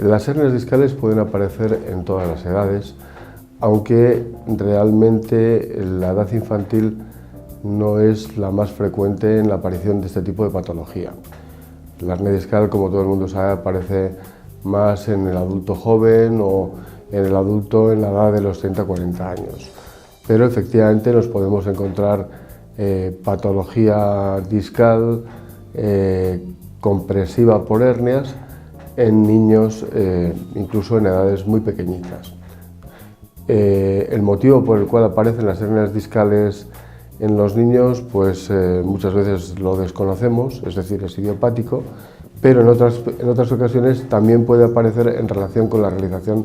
Las hernias discales pueden aparecer en todas las edades, aunque realmente la edad infantil no es la más frecuente en la aparición de este tipo de patología. La hernia discal, como todo el mundo sabe, aparece más en el adulto joven o en el adulto en la edad de los 30-40 años. Pero efectivamente nos podemos encontrar patología discal compresiva por hernias en niños, incluso en edades muy pequeñitas. El motivo por el cual aparecen las hernias discales en los niños, pues muchas veces lo desconocemos, es decir, es idiopático, pero en otras ocasiones también puede aparecer en relación con la realización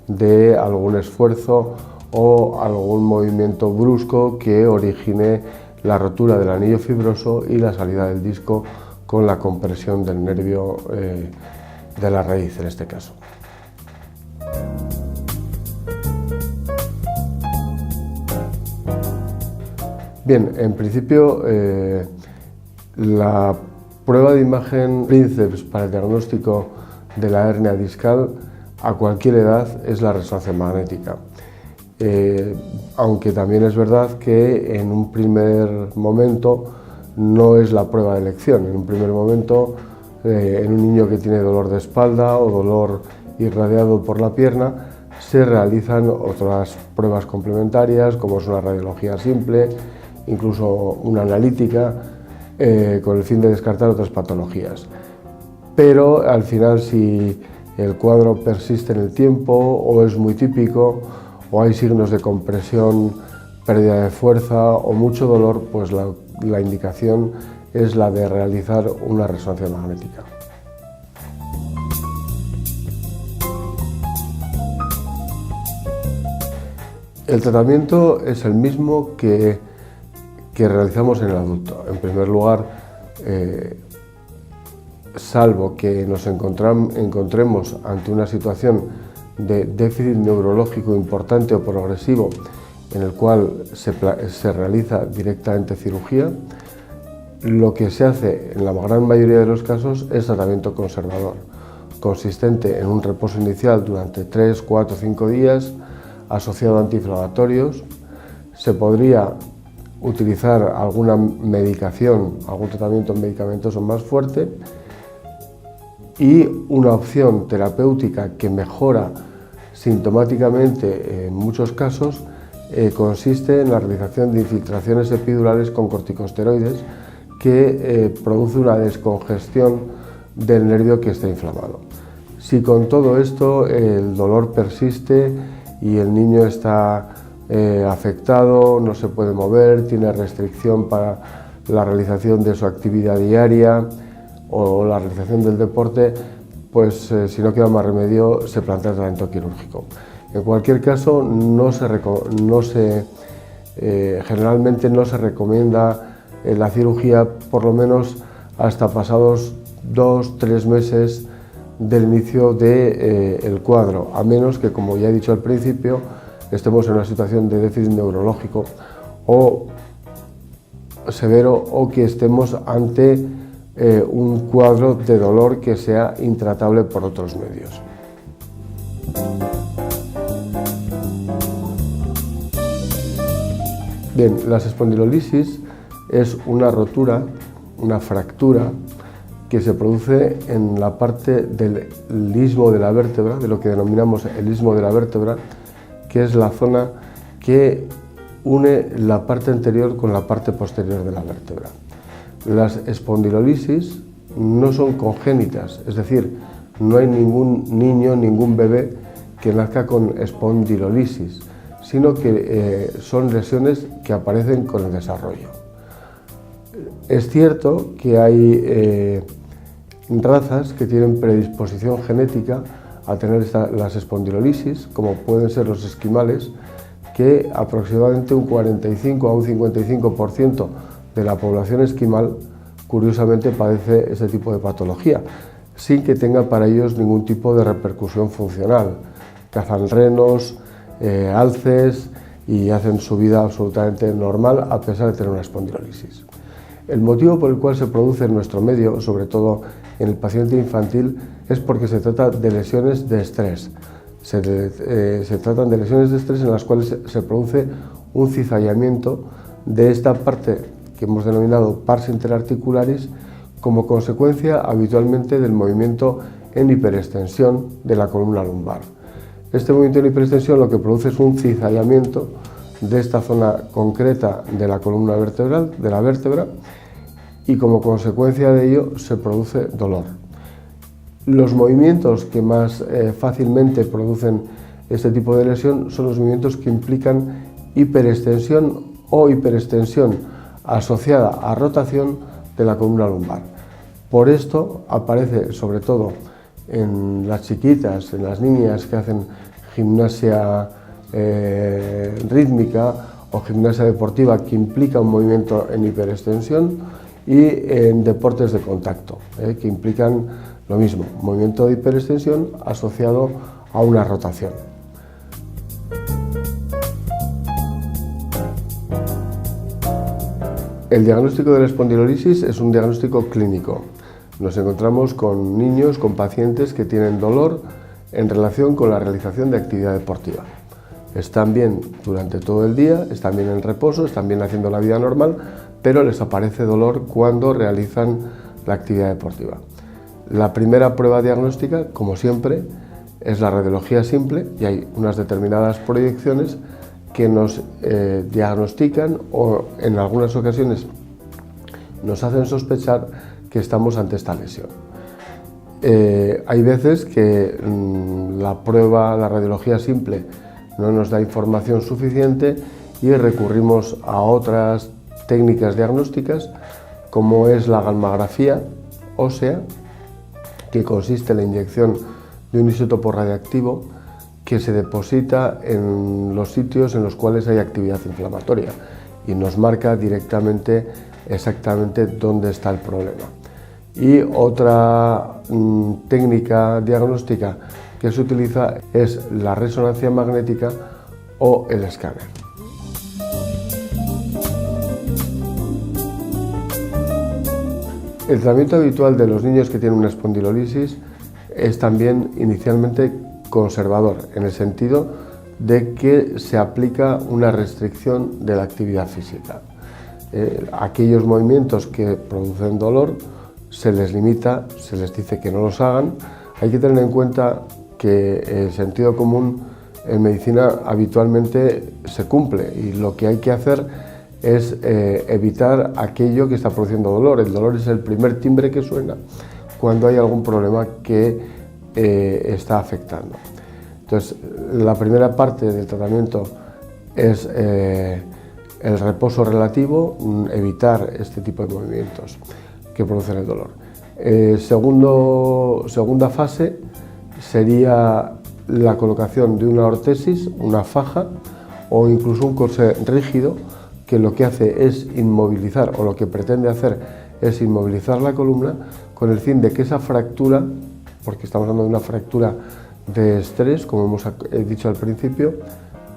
de algún esfuerzo o algún movimiento brusco que origine la rotura del anillo fibroso y la salida del disco con la compresión del nervio de la raíz en este caso. Bien, en principio la prueba de imagen Princeps para el diagnóstico de la hernia discal a cualquier edad es la resonancia magnética. Aunque también es verdad que en un primer momento no es la prueba de elección. En un primer momento, en un niño que tiene dolor de espalda o dolor irradiado por la pierna, se realizan otras pruebas complementarias, como es una radiología simple, incluso una analítica, con el fin de descartar otras patologías. Pero al final, si el cuadro persiste en el tiempo o es muy típico o hay signos de compresión, pérdida de fuerza o mucho dolor, pues la indicación es la de realizar una resonancia magnética. El tratamiento es el mismo que realizamos en el adulto. En primer lugar, salvo que nos encontremos ante una situación de déficit neurológico importante o progresivo, en el cual se realiza directamente cirugía, lo que se hace en la gran mayoría de los casos es tratamiento conservador, consistente en un reposo inicial durante 3, 4, 5 días, asociado a antiinflamatorios. Se podría utilizar alguna medicación, algún tratamiento medicamentoso más fuerte, y una opción terapéutica que mejora sintomáticamente en muchos casos consiste en la realización de infiltraciones epidurales con corticosteroides que produce una descongestión del nervio que está inflamado. Si con todo esto el dolor persiste y el niño está afectado, no se puede mover, tiene restricción para la realización de su actividad diaria o la realización del deporte, pues si no queda más remedio se plantea el tratamiento quirúrgico. En cualquier caso, generalmente no se recomienda la cirugía, por lo menos hasta pasados 2-3 meses del inicio del cuadro, a menos que, como ya he dicho al principio, estemos en una situación de déficit neurológico o severo o que estemos ante un cuadro de dolor que sea intratable por otros medios. Bien, las espondilolisis es una rotura, una fractura que se produce en la parte del istmo de la vértebra, de lo que denominamos el istmo de la vértebra, que es la zona que une la parte anterior con la parte posterior de la vértebra. Las espondilolisis no son congénitas, es decir, no hay ningún niño, ningún bebé que nazca con espondilolisis, sino que son lesiones que aparecen con el desarrollo. Es cierto que hay razas que tienen predisposición genética a tener las espondilolisis, como pueden ser los esquimales, que aproximadamente un 45 a un 55% de la población esquimal curiosamente padece este tipo de patología, sin que tenga para ellos ningún tipo de repercusión funcional. Cazan renos, alces y hacen su vida absolutamente normal a pesar de tener una espondilolisis. El motivo por el cual se produce en nuestro medio, sobre todo en el paciente infantil, es porque se trata de lesiones de estrés. Se tratan de lesiones de estrés en las cuales se produce un cizallamiento de esta parte que hemos denominado pars interarticularis como consecuencia habitualmente del movimiento en hiperextensión de la columna lumbar. Este movimiento en hiperextensión lo que produce es un cizallamiento de esta zona concreta de la columna vertebral, de la vértebra, y como consecuencia de ello se produce dolor. Los movimientos que más fácilmente producen este tipo de lesión son los movimientos que implican hiperextensión o hiperextensión asociada a rotación de la columna lumbar. Por esto aparece sobre todo en las chiquitas, en las niñas que hacen gimnasia rítmica o gimnasia deportiva que implica un movimiento en hiperextensión, y en deportes de contacto que implican lo mismo, movimiento de hiperextensión asociado a una rotación. El diagnóstico de la espondilolisis es un diagnóstico clínico. Nos encontramos con niños, con pacientes que tienen dolor en relación con la realización de actividad deportiva. Están bien durante todo el día, están bien en reposo, están bien haciendo la vida normal, pero les aparece dolor cuando realizan la actividad deportiva. La primera prueba diagnóstica, como siempre, es la radiología simple y hay unas determinadas proyecciones que nos diagnostican o en algunas ocasiones nos hacen sospechar que estamos ante esta lesión. Hay veces que la prueba, la radiología simple, no nos da información suficiente y recurrimos a otras técnicas diagnósticas como es la gammagrafía ósea, que consiste en la inyección de un isótopo radiactivo que se deposita en los sitios en los cuales hay actividad inflamatoria y nos marca directamente exactamente dónde está el problema. Y otra técnica diagnóstica que se utiliza es la resonancia magnética o el escáner. El tratamiento habitual de los niños que tienen una espondilolisis es también inicialmente conservador, en el sentido de que se aplica una restricción de la actividad física. Aquellos movimientos que producen dolor se les limita, se les dice que no los hagan. Hay que tener en cuenta que el sentido común en medicina habitualmente se cumple y lo que hay que hacer es evitar aquello que está produciendo dolor. El dolor es el primer timbre que suena cuando hay algún problema que está afectando. Entonces, la primera parte del tratamiento es el reposo relativo, evitar este tipo de movimientos que producen el dolor. Segunda fase sería la colocación de una ortesis, una faja o incluso un corsé rígido que lo que hace es inmovilizar, o lo que pretende hacer es inmovilizar la columna con el fin de que esa fractura, porque estamos hablando de una fractura de estrés, como hemos dicho al principio,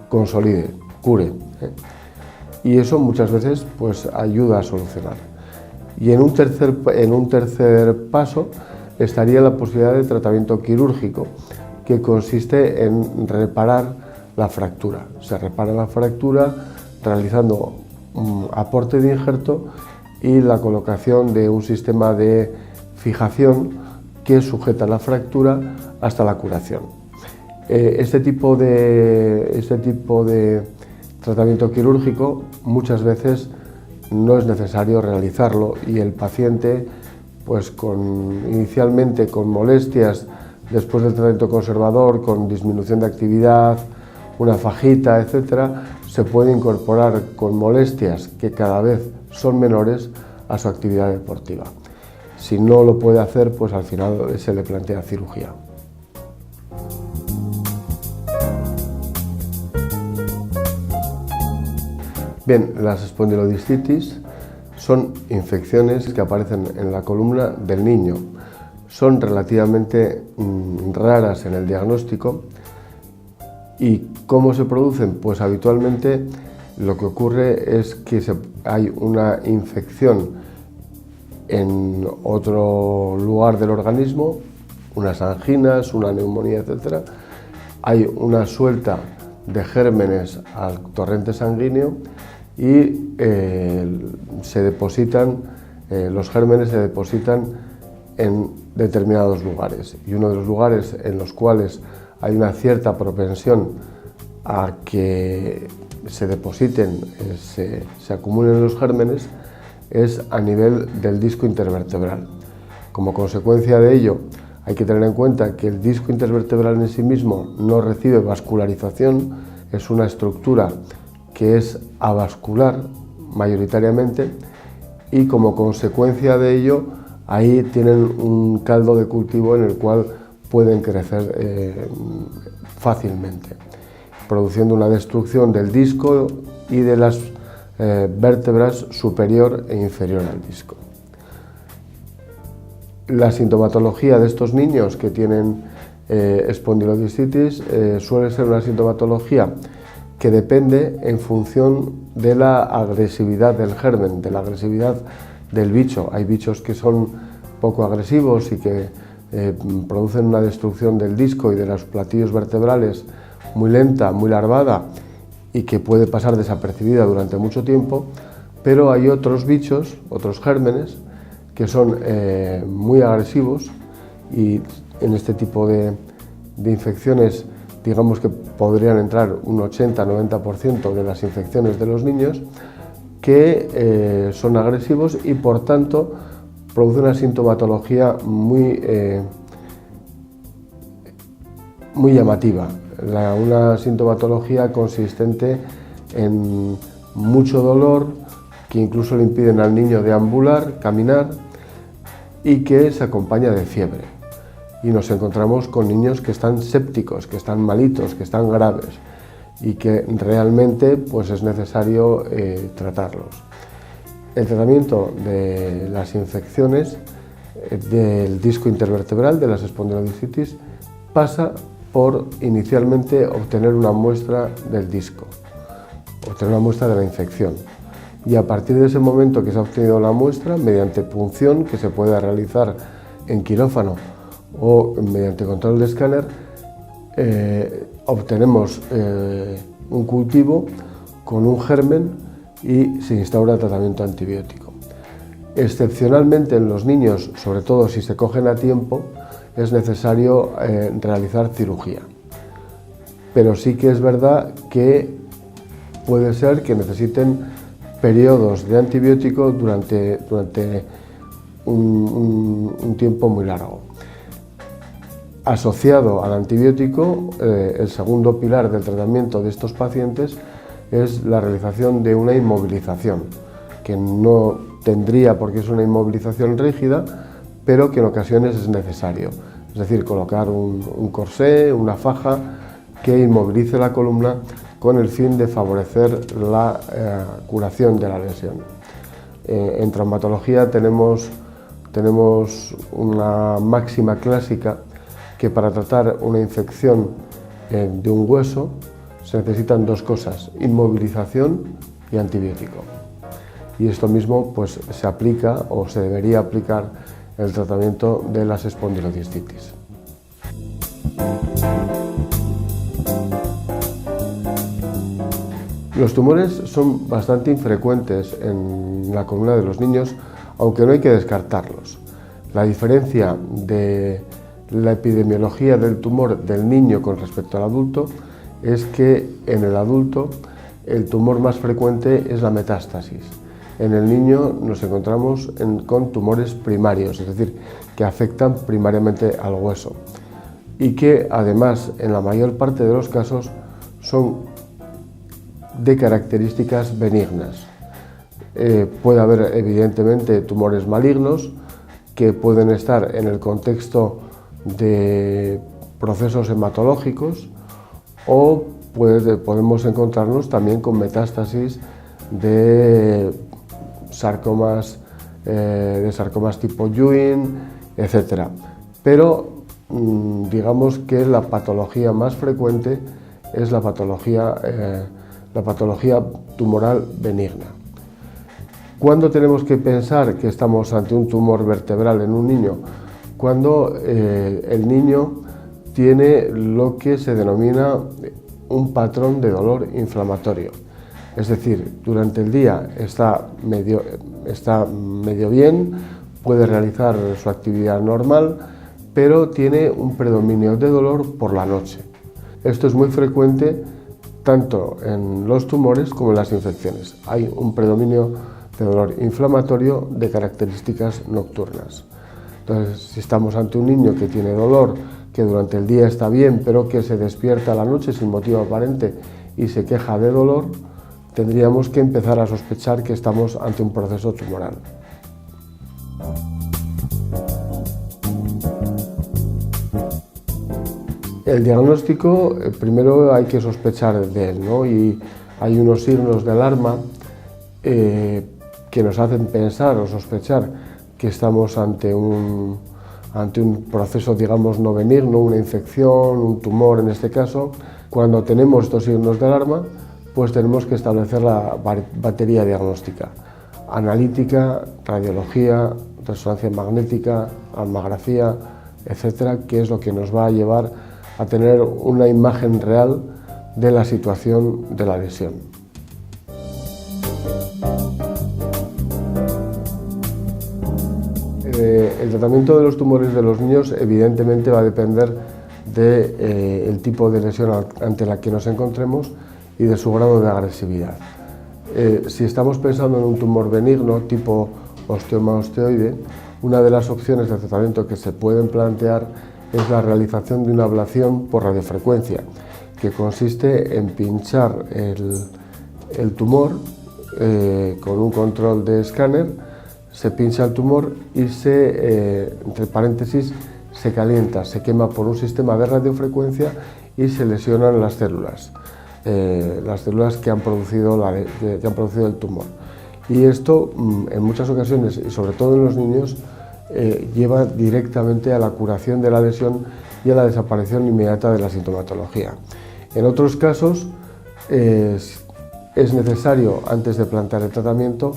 consolide, cure. Y eso muchas veces pues ayuda a solucionar. Y en un tercer paso estaría la posibilidad de tratamiento quirúrgico, que consiste en reparar la fractura. Se repara la fractura realizando un aporte de injerto y la colocación de un sistema de fijación que sujeta la fractura hasta la curación. Este tipo de tratamiento quirúrgico muchas veces no es necesario realizarlo y el paciente, pues inicialmente con molestias, después del tratamiento conservador, con disminución de actividad, una fajita, etcétera, se puede incorporar con molestias que cada vez son menores a su actividad deportiva. Si no lo puede hacer, pues al final se le plantea cirugía. Bien, las espondilodiscitis son infecciones que aparecen en la columna del niño. Son relativamente raras en el diagnóstico. ¿Y cómo se producen? Pues habitualmente lo que ocurre es que hay una infección en otro lugar del organismo, unas anginas, una neumonía, etc. Hay una suelta de gérmenes al torrente sanguíneo y los gérmenes se depositan en determinados lugares. Y uno de los lugares en los cuales hay una cierta propensión a que se depositen, se acumulen los gérmenes, es a nivel del disco intervertebral. Como consecuencia de ello, hay que tener en cuenta que el disco intervertebral en sí mismo no recibe vascularización, es una estructura que es avascular mayoritariamente, y como consecuencia de ello, ahí tienen un caldo de cultivo en el cual pueden crecer fácilmente, produciendo una destrucción del disco y de las vértebras superior e inferior al disco. La sintomatología de estos niños que tienen espondilodiscitis suele ser una sintomatología que depende en función de la agresividad del germen, de la agresividad del bicho. Hay bichos que son poco agresivos y que producen una destrucción del disco y de los platillos vertebrales muy lenta, muy larvada y que puede pasar desapercibida durante mucho tiempo, pero hay otros bichos, otros gérmenes, que son muy agresivos, y en este tipo de infecciones digamos que podrían entrar un 80-90% de las infecciones de los niños, que son agresivos y por tanto producen una sintomatología muy llamativa, una sintomatología consistente en mucho dolor, que incluso le impiden al niño deambular, caminar, y que se acompaña de fiebre. Y nos encontramos con niños que están sépticos, que están malitos, que están graves, y que realmente pues, es necesario tratarlos. El tratamiento de las infecciones del disco intervertebral, de las espondilodiscitis, pasa por inicialmente obtener una muestra del disco, obtener una muestra de la infección. Y a partir de ese momento que se ha obtenido la muestra, mediante punción que se puede realizar en quirófano o mediante control de escáner, obtenemos un cultivo con un germen y se instaura tratamiento antibiótico. Excepcionalmente en los niños, sobre todo si se cogen a tiempo, es necesario realizar cirugía. Pero sí que es verdad que puede ser que necesiten periodos de antibiótico durante un tiempo muy largo. Asociado al antibiótico, el segundo pilar del tratamiento de estos pacientes es la realización de una inmovilización, que no tendría porque es una inmovilización rígida, pero que en ocasiones es necesario. Es decir, colocar un corsé, una faja que inmovilice la columna con el fin de favorecer la curación de la lesión. En traumatología tenemos una máxima clásica que para tratar una infección de un hueso se necesitan dos cosas: inmovilización y antibiótico. Y esto mismo pues, se aplica o se debería aplicar en el tratamiento de las espondilodiscitis. Los tumores son bastante infrecuentes en la columna de los niños, aunque no hay que descartarlos. La diferencia de la epidemiología del tumor del niño con respecto al adulto es que en el adulto el tumor más frecuente es la metástasis. En el niño nos encontramos con tumores primarios, es decir, que afectan primariamente al hueso y que además en la mayor parte de los casos son de características benignas. Puede haber evidentemente tumores malignos que pueden estar en el contexto de procesos hematológicos, o podemos encontrarnos también con metástasis de sarcomas tipo Ewing, etc. Pero digamos que la patología más frecuente es la patología tumoral benigna. ¿Cuándo tenemos que pensar que estamos ante un tumor vertebral en un niño? Cuando el niño tiene lo que se denomina un patrón de dolor inflamatorio. Es decir, durante el día está medio bien, puede realizar su actividad normal, pero tiene un predominio de dolor por la noche. Esto es muy frecuente tanto en los tumores como en las infecciones. Hay un predominio de dolor inflamatorio de características nocturnas. Entonces, si estamos ante un niño que tiene dolor, que durante el día está bien, pero que se despierta a la noche sin motivo aparente y se queja de dolor, tendríamos que empezar a sospechar que estamos ante un proceso tumoral. El diagnóstico, primero hay que sospechar de él, ¿no? Y hay unos signos de alarma que nos hacen pensar o sospechar que estamos ante un proceso, digamos, no benigno, una infección, un tumor en este caso. Cuando tenemos estos signos de alarma, pues tenemos que establecer la batería diagnóstica: analítica, radiología, resonancia magnética, almografía, etcétera, que es lo que nos va a llevar a tener una imagen real de la situación de la lesión. El tratamiento de los tumores de los niños evidentemente va a depender del tipo de lesión ante la que nos encontremos y de su grado de agresividad. Si estamos pensando en un tumor benigno tipo osteoma osteoide, una de las opciones de tratamiento que se pueden plantear es la realización de una ablación por radiofrecuencia, que consiste en pinchar el tumor con un control de escáner. Se pincha el tumor y entre paréntesis, se calienta, se quema por un sistema de radiofrecuencia y se lesionan las células que han producido el tumor. Y esto, en muchas ocasiones, y sobre todo en los niños, lleva directamente a la curación de la lesión y a la desaparición inmediata de la sintomatología. En otros casos, es necesario, antes de plantear el tratamiento,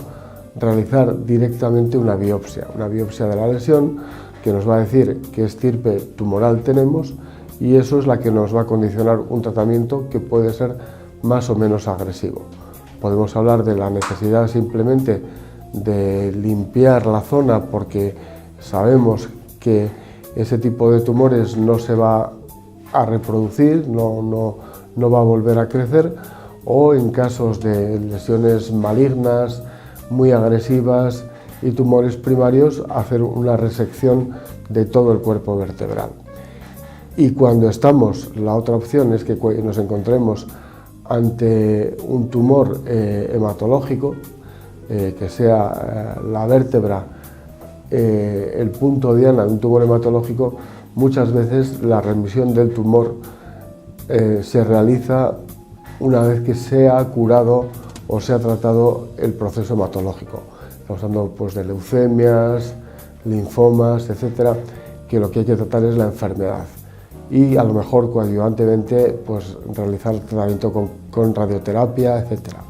realizar directamente una biopsia de la lesión, que nos va a decir qué estirpe tumoral tenemos, y eso es la que nos va a condicionar un tratamiento que puede ser más o menos agresivo. Podemos hablar de la necesidad simplemente de limpiar la zona porque sabemos que ese tipo de tumores no se va a reproducir, no va a volver a crecer, o en casos de lesiones malignas, muy agresivas y tumores primarios, hacer una resección de todo el cuerpo vertebral. Y cuando la otra opción es que nos encontremos ante un tumor hematológico, que sea la vértebra el punto diana de un tumor hematológico. Muchas veces la remisión del tumor se realiza una vez que se ha curado o se ha tratado el proceso hematológico. Estamos hablando pues, de leucemias, linfomas, etcétera, que lo que hay que tratar es la enfermedad. Y a lo mejor coadyuvantemente pues, realizar tratamiento con radioterapia, etcétera.